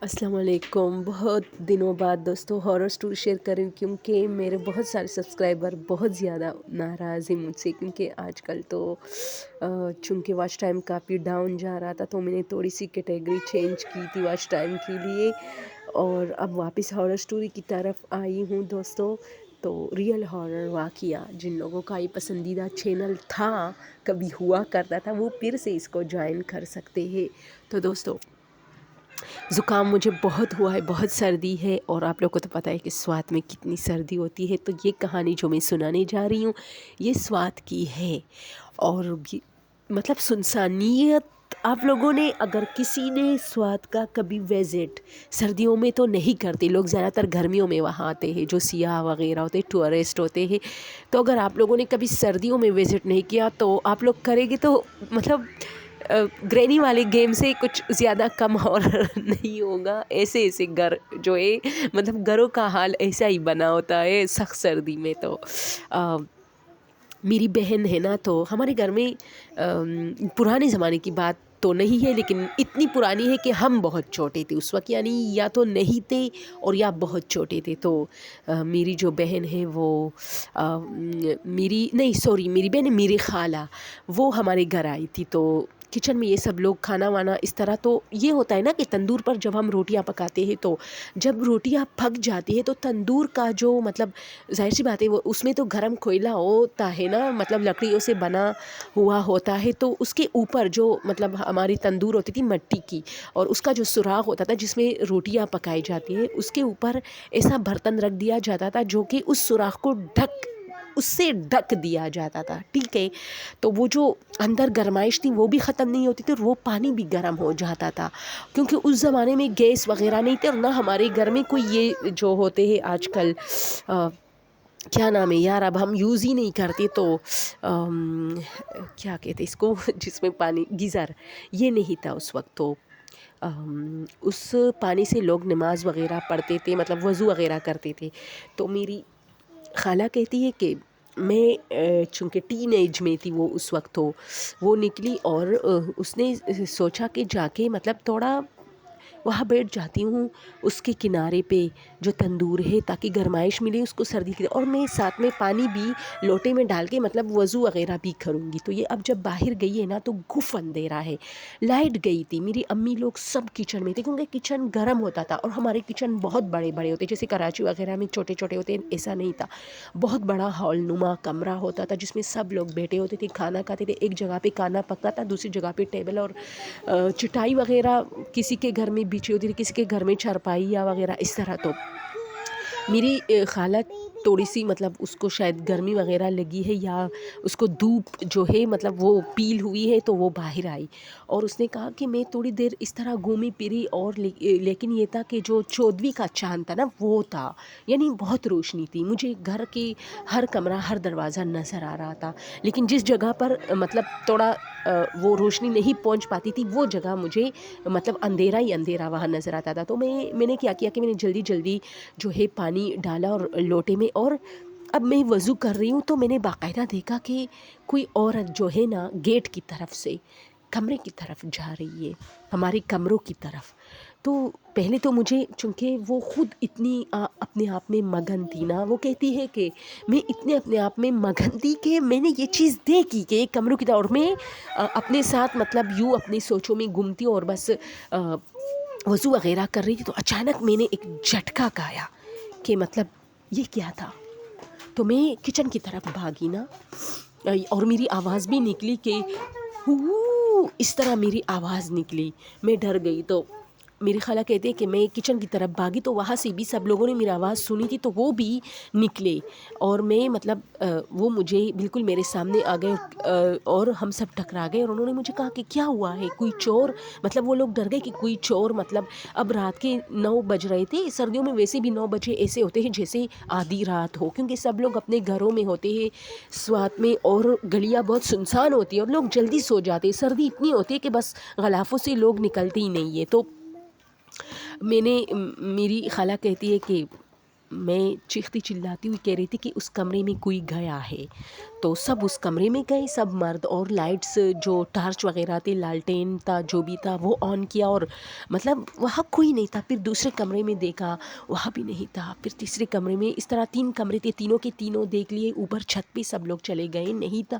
السلام علیکم۔ بہت دنوں بعد دوستوں ہارر سٹوری شیئر کریں، کیونکہ میرے بہت سارے سبسکرائبر بہت زیادہ ناراض ہیں مجھ سے، کیونکہ آج کل تو چونکہ واچ ٹائم کافی ڈاؤن جا رہا تھا، تو میں نے تھوڑی سی کیٹیگری چینج کی تھی واچ ٹائم کے لیے، اور اب واپس ہارر سٹوری کی طرف آئی ہوں دوستوں۔ تو ریئل ہارر واقعہ جن لوگوں کا یہ پسندیدہ چینل تھا، کبھی ہوا کرتا تھا، وہ پھر سے اس کو جوائن کر سکتے ہیں۔ تو دوستوں زکام مجھے بہت ہوا ہے، بہت سردی ہے، اور آپ لوگ کو تو پتہ ہے کہ سوات میں کتنی سردی ہوتی ہے۔ تو یہ کہانی جو میں سنانے جا رہی ہوں یہ سوات کی ہے، اور مطلب سنسانیت آپ لوگوں نے اگر کسی نے سوات کا کبھی وزٹ سردیوں میں تو نہیں کرتے، لوگ زیادہ تر گرمیوں میں وہاں آتے ہیں، جو سیاح وغیرہ ہوتے ہیں، ٹورسٹ ہوتے ہیں۔ تو اگر آپ لوگوں نے کبھی سردیوں میں وزٹ نہیں کیا تو آپ لوگ کریں گے تو مطلب گرینی والے گیم سے کچھ زیادہ کم ہارر نہیں ہوگا۔ ایسے ایسے گھر جو ہے، مطلب گھروں کا حال ایسا ہی بنا ہوتا ہے سخت سردی میں۔ تو میری بہن ہے نا، تو ہمارے گھر میں پرانے زمانے کی بات تو نہیں ہے، لیکن اتنی پرانی ہے کہ ہم بہت چھوٹے تھے اس وقت، یعنی یا تو نہیں تھے اور یا بہت چھوٹے تھے۔ تو میری جو بہن ہے وہ میری بہن میری خالہ وہ ہمارے گھر آئی تھی۔ تو کچن میں یہ سب لوگ کھانا وانا اس طرح، تو یہ ہوتا ہے نا کہ تندور پر جب ہم روٹیاں پکاتے ہیں تو جب روٹیاں پک جاتی ہے تو تندور کا جو مطلب ظاہر سی بات ہے وہ اس میں تو گرم کوئلہ ہوتا ہے نا، مطلب لکڑیوں سے بنا ہوا ہوتا ہے، تو اس کے اوپر جو مطلب ہماری تندور ہوتی تھی مٹی کی، اور اس کا جو سوراخ ہوتا تھا جس میں روٹیاں پکائی جاتی ہیں، اس کے اوپر ایسا برتن رکھ دیا جاتا تھا جو کہ اس سوراخ کو اس سے ڈھک دیا جاتا تھا، ٹھیک ہے۔ تو وہ جو اندر گرمائش تھی وہ بھی ختم نہیں ہوتی تھی، اور وہ پانی بھی گرم ہو جاتا تھا، کیونکہ اس زمانے میں گیس وغیرہ نہیں تھے، اور نہ ہمارے گھر میں کوئی یہ جو ہوتے ہیں آج کل کیا نام ہے یار، اب ہم یوز ہی نہیں کرتے، تو کیا کہتے اس کو جس میں پانی، گیزر، یہ نہیں تھا اس وقت۔ تو اس پانی سے لوگ نماز وغیرہ پڑھتے تھے، مطلب وضو وغیرہ کرتے تھے۔ تو میری خالہ کہتی ہے کہ میں چونکہ ٹین ایج میں تھی وہ اس وقت، تو وہ نکلی اور اس نے سوچا کہ جا کے مطلب تھوڑا وہاں بیٹھ جاتی ہوں اس کے کنارے پہ جو تندور ہے، تاکہ گرمائش ملے اس کو سردی کی، اور میں ساتھ میں پانی بھی لوٹے میں ڈال کے مطلب وضو وغیرہ بھی کروں گی۔ تو یہ اب جب باہر گئی ہے نا تو گف اندھیرا ہے، لائٹ گئی تھی، میری امی لوگ سب کچن میں تھے، کیونکہ کچن گرم ہوتا تھا، اور ہمارے کچن بہت بڑے بڑے ہوتے، جیسے کراچی وغیرہ میں چھوٹے چھوٹے ہوتے ہیں، ایسا نہیں تھا، بہت بڑا ہال نما کمرہ ہوتا تھا جس میں سب لوگ بیٹھے ہوتے تھے، کھانا کھاتے تھے، ایک جگہ پہ کھانا پکا تھا، دوسری جگہ پہ ٹیبل اور چٹائی وغیرہ کسی کے گھر میں بچھی ہوتی تھی، کسی کے گھر میں چارپائی یا وغیرہ اس طرح۔ تو میری خالہ تھوڑی سی مطلب اس کو شاید گرمی وغیرہ لگی ہے، یا اس کو دھوپ جو ہے مطلب وہ پیل ہوئی ہے، تو وہ باہر آئی، اور اس نے کہا کہ میں تھوڑی دیر اس طرح گھومی پھری، اور لیکن یہ تھا کہ جو 14ویں کا چاند تھا نا وہ تھا، یعنی بہت روشنی تھی، مجھے گھر کے ہر کمرہ ہر دروازہ نظر آ رہا تھا، لیکن جس جگہ پر مطلب تھوڑا وہ روشنی نہیں پہنچ پاتی تھی وہ جگہ مجھے مطلب اندھیرا ہی اندھیرا وہاں نظر آتا تھا۔ تو میں نے کیا کیا کہ میں نے جلدی جلدی جو ہے پانی ڈالا اور لوٹے میں، اور اب میں وضو کر رہی ہوں تو میں نے باقاعدہ دیکھا کہ کوئی عورت جو ہے نا گیٹ کی طرف سے کمرے کی طرف جا رہی ہے، ہمارے کمروں کی طرف۔ تو پہلے تو مجھے، چونکہ وہ خود اتنی اپنے آپ میں مگن تھی نا، وہ کہتی ہے کہ میں اتنے اپنے آپ میں مگن تھی کہ میں نے یہ چیز دیکھی کہ ایک کمروں کی طرف، اور میں اپنے ساتھ مطلب یوں اپنی سوچوں میں گھومتی اور بس وضو وغیرہ کر رہی تھی، تو اچانک میں نے ایک جھٹکا کھایا کہ مطلب یہ کیا تھا۔ تو میں کچن کی طرف بھاگی نا، اور میری آواز بھی نکلی کہ اس طرح میری آواز نکلی، میں ڈر گئی۔ تو میری خالہ کہتے ہیں کہ میں کچن کی طرف بھاگی، تو وہاں سے بھی سب لوگوں نے میری آواز سنی تھی، تو وہ بھی نکلے، اور میں مطلب وہ مجھے بالکل میرے سامنے آ گئے، اور ہم سب ٹکرا گئے، اور انہوں نے مجھے کہا کہ کیا ہوا ہے، کوئی چور، مطلب وہ لوگ ڈر گئے کہ کوئی چور، مطلب اب رات کے 9 بج رہے تھے، سردیوں میں ویسے بھی 9 بجے ایسے ہوتے ہیں جیسے آدھی رات ہو، کیونکہ سب لوگ اپنے گھروں میں ہوتے ہیں سوات میں، اور گلیاں بہت سنسان ہوتی ہیں، اور لوگ جلدی سو جاتے ہیں، سردی اتنی ہوتی ہے کہ بس غلافوں سے لوگ نکلتے ہی نہیں ہے۔ تو میری خالہ کہتی ہے کہ میں چیختی چلاتی ہوئی کہہ رہی تھی کہ اس کمرے میں کوئی گیا ہے، تو سب اس کمرے میں گئے، سب مرد، اور لائٹس جو ٹارچ وغیرہ تھی، لالٹین تھا، جو بھی تھا وہ آن کیا، اور مطلب وہاں کوئی نہیں تھا۔ پھر دوسرے کمرے میں دیکھا، وہاں بھی نہیں تھا۔ پھر تیسرے کمرے میں، اس طرح 3 کمرے تھے، تینوں کے تینوں دیکھ لیے۔ اوپر چھت پہ سب لوگ چلے گئے، نہیں تھا۔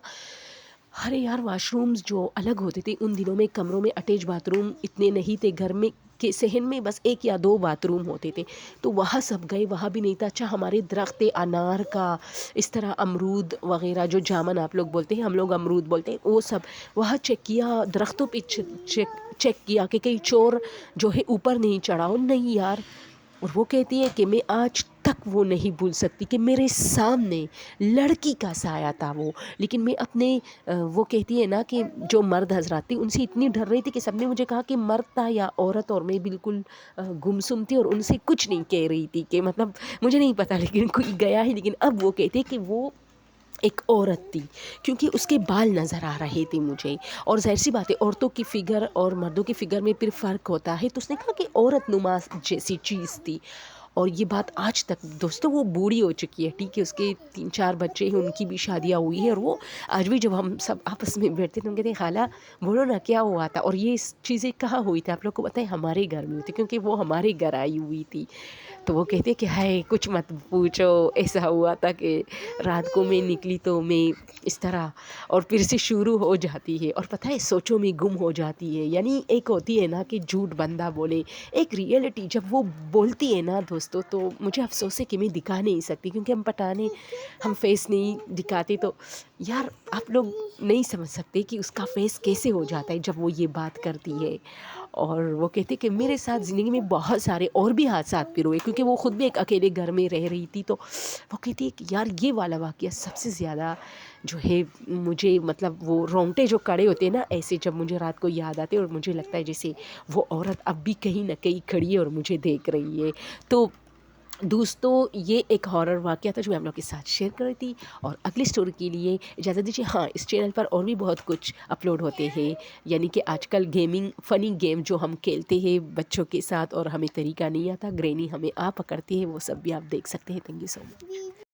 ارے یار، واش رومز جو الگ ہوتے تھے ان دنوں میں کمروں میں اٹیچ باتھ روم اتنے نہیں تھے، گھر میں کے صحن میں بس 1 یا 2 باتھ روم ہوتے تھے، تو وہاں سب گئے، وہاں بھی نہیں تھا۔ اچھا، ہمارے درخت انار کا، اس طرح امرود وغیرہ، جو جامن آپ لوگ بولتے ہیں، ہم لوگ امرود بولتے ہیں، وہ سب وہاں چیک کیا، درختوں پہ چیک کیا کہ کہیں چور جو ہے اوپر نہیں چڑھا ہو۔ نہیں یار، اور وہ کہتی ہے کہ میں آج تک وہ نہیں بھول سکتی کہ میرے سامنے لڑکی کا سایہ تھا وہ، لیکن میں اپنے وہ کہتی ہے نا کہ جو مرد حضرات تھے ان سے اتنی ڈر رہی تھی کہ سب نے مجھے کہا کہ مرد تھا یا عورت، اور میں بالکل گمسم تھی اور ان سے کچھ نہیں کہہ رہی تھی، کہ مطلب مجھے نہیں پتا لیکن کوئی گیا ہے۔ لیکن اب وہ کہتے کہ وہ ایک عورت تھی، کیونکہ اس کے بال نظر آ رہے تھے مجھے، اور ظاہر سی بات ہے عورتوں کی فگر اور مردوں کی فگر میں پھر فرق ہوتا ہے، تو اس نے کہا کہ عورت نما جیسی چیز تھی۔ اور یہ بات آج تک دوستوں، وہ بوڑھی ہو چکی ہے، ٹھیک ہے، اس کے 3-4 بچے ہیں، ان کی بھی شادیاں ہوئی ہیں، اور وہ آج بھی جب ہم سب آپس میں بیٹھتے تو ہم کہتے ہیں خالہ بولو نا کیا ہوا تھا، اور یہ چیزیں کہاں ہوئی تھی، آپ لوگ کو پتہ ہے ہمارے گھر میں ہوئی تھی، کیونکہ وہ ہمارے گھر آئی ہوئی تھی۔ تو وہ کہتے کہ ہائے کچھ مت پوچھو، ایسا ہوا تھا کہ رات کو میں نکلی تو میں اس طرح، اور پھر سے شروع ہو جاتی ہے، اور پتہ ہے سوچوں میں گم ہو جاتی ہے۔ یعنی ایک ہوتی ہے نا کہ جھوٹ بندہ بولے، ایک ریئلٹی جب وہ بولتی ہے نا دوستوں، تو مجھے افسوس ہے کہ میں دکھا نہیں سکتی، کیونکہ ہم پٹانے، ہم فیس نہیں دکھاتے، تو یار آپ لوگ نہیں سمجھ سکتے کہ اس کا فیس کیسے ہو جاتا ہے جب وہ یہ بات کرتی ہے۔ اور وہ کہتے کہ میرے ساتھ زندگی میں بہت سارے اور بھی حادثات پھر ہوئے، کیونکہ وہ خود بھی ایک اکیلے گھر میں رہ رہی تھی، تو وہ کہتی ہے کہ یار یہ والا واقعہ سب سے زیادہ جو ہے مجھے، مطلب وہ رونگٹے جو کڑے ہوتے ہیں نا ایسے جب مجھے رات کو یاد آتے، اور مجھے لگتا ہے جیسے وہ عورت اب بھی کہیں نہ کہیں کھڑی ہے اور مجھے دیکھ رہی ہے۔ تو دوستو، یہ ایک ہارر واقعہ تھا جو میں آپ لوگوں کے ساتھ شیئر کر رہی تھی، اور اگلی سٹوری کے لیے اجازت دیجیے۔ ہاں، اس چینل پر اور بھی بہت کچھ اپلوڈ ہوتے ہیں، یعنی کہ آج کل گیمنگ، فنی گیم جو ہم کھیلتے ہیں بچوں کے ساتھ، اور ہمیں طریقہ نہیں آتا، گرینی ہمیں پکڑتی ہے، وہ سب بھی آپ دیکھ سکتے ہیں۔ Thank you so much.